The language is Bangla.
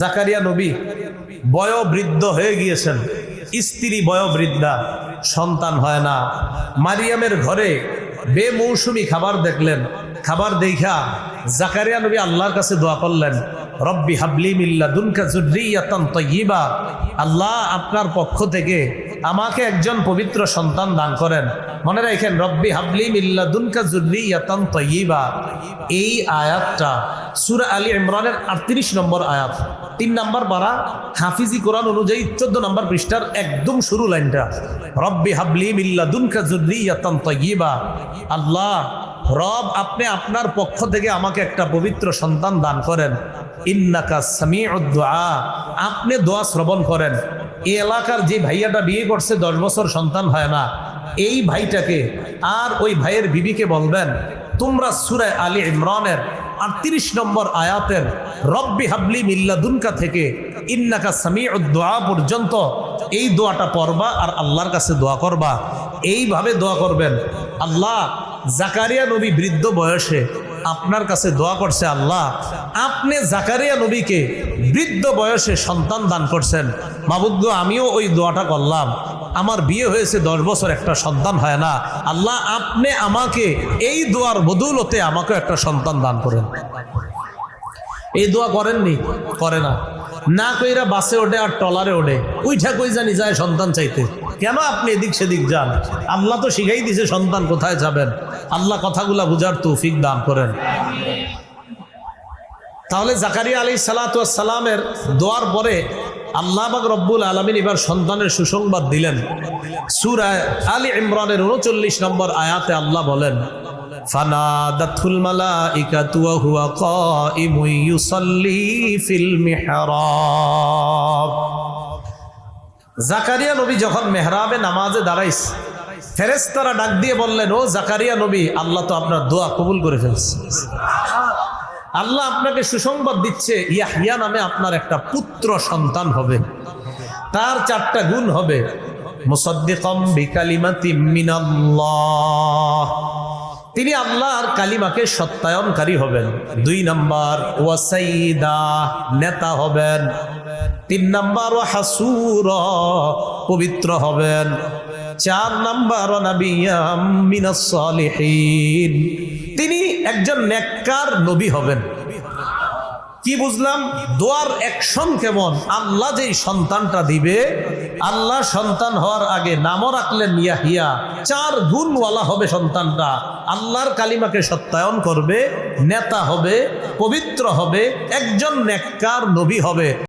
জাকারিয়া নবী বয়োবৃদ্ধ হয়ে গিয়েছেন, স্ত্রী বয়োবৃদ্ধা, সন্তান হয় না। মারিয়ামের ঘরে বেমৌসুমি খাবার দেখলেন, খাবার দেখা জাকারিয়া নবী আল্লাহর কাছে দোয়া করলেন, রব্বি হাবলি মিন লাদুনকা যুররিয়াতান তাইয়্যিবা, আল্লাহ আপনার পক্ষ থেকে আমাকে একজন পবিত্র সন্তান দান করেন। মনে রাখেন, রব্বি হাবলি মিন লাদুনকা যুররিয়াতান তাইয়্যিবা, এই আয়াতটা সূরা আলী ইমরানের 38 নম্বর আয়াত, 3 নম্বর পারা, হাফিজি কোরআন অনুযায়ী 14 নম্বর পৃষ্ঠার একদম শুরু লাইনটা, রব্বি হাবলি মিন লাদুনকা যুররিয়াতান তাইয়্যিবা, আল্লাহ রব আপনি আপনার পক্ষ থেকে আমাকে একটা পবিত্র সন্তান দান করেন। ইন্নাকা সামিউদ দুআ, আপনি দোয়া শ্রবণ করেন। এই এলাকার যে ভাইয়াটা বিয়ে করছে 10 বছর সন্তান হয় না, এই ভাইটাকে আর ওই ভাইয়ের বিবিকে বলবেন, তোমরা সূরা আলী ইমরানের 38 নম্বর আয়াতের রব্বি হাবলি মিন লাদুনকা থেকে ইন্নাকা সামিউদ দুআ পর্যন্ত এই দোয়াটা পড়বা আর আল্লাহর কাছে দোয়া করবা। এইভাবে দোয়া করবেন। আল্লাহ জাকারিয়া নবী বৃদ্ধ বয়সে আপনার কাছে দোয়া করছে, আল্লাহ আপনি জাকারিয়া নবীকে বৃদ্ধ বয়সে সন্তান দান করছেন। মাবুদ গো, আমিও ওই দোয়াটা করলাম, আমার বিয়ে হয়েছে 10 বছর, একটা সন্তান হয় না, আল্লাহ আপনি আমাকে এই দোয়ার বদৌলতে আমাকে একটা সন্তান দান করেন। এই দোয়া করেননি? করে না। না কইরা বাসে ওঠে আর টলারে ওঠে, উইঠা কই জানি যায় সন্তান চাইতে। কেন আপনি এদিক সেদিক যান? আল্লাহ তো শিখাই দিছে সন্তান কোথায় যাবেন। আল্লাহ কথাগুলা বুঝার তৌফিক দান করেন। তাহলে জাকারিয়া আলাইহিস সালাতু ওয়াস সালামের দোয়ার পরে আল্লাহ পাক রব্বুল আলামিন এবার সন্তানের সুসংবাদ দিলেন। সূরা আলী ইমরানের 39 নম্বর আয়াতে আল্লাহ বলেন, ফানাদাতুল মালাইকাতু ওয়া হুয়া কাইমুন ইউসাল্লি ফিল মিহরাব। জাকারিয়া নবী যখন মেহরাবে নামাজে দাঁড়াইছে, ফেরেশতারা ডাক দিয়ে বললেন, ও জাকারিয়া নবী, আল্লাহ তো আপনার দোয়া কবুল করে ফেলছে। আল্লাহ আপনাকে সুসংবাদ দিচ্ছে, ইয়াহইয়া নামে আপনার একটা পুত্র সন্তান হবে, তার 4টা গুণ হবে। মুসাদ্দিকাম বিকালিমাতিম মিনাল্লাহ, তিনি আল্লাহর কালিমাকে সত্যায়নকারী হবেন। 2 নাম্বার ওয়াসাইদা, নেতা হবেন। 3 নাম্বার হাসুরা, পবিত্র হবেন। 4 নাম্বার নাবিয়্যাম মিনাস সালিহিন, তিনি একজন নেককার নবী হবেন। কি বুঝলাম? দোয়ার অ্যাকশন কেমন? আল্লাহ যেই সন্তানটা দিবে, আল্লাহ সন্তান হওয়ার আগে নামও রাখলেন ইয়াহিয়া। 4 গুণওয়ালা হবে সন্তানটা, আল্লাহর কালিমাকে সত্যায়ন করবে, নেতা হবে, পবিত্র হবে, একজন নেককার নবী হবে।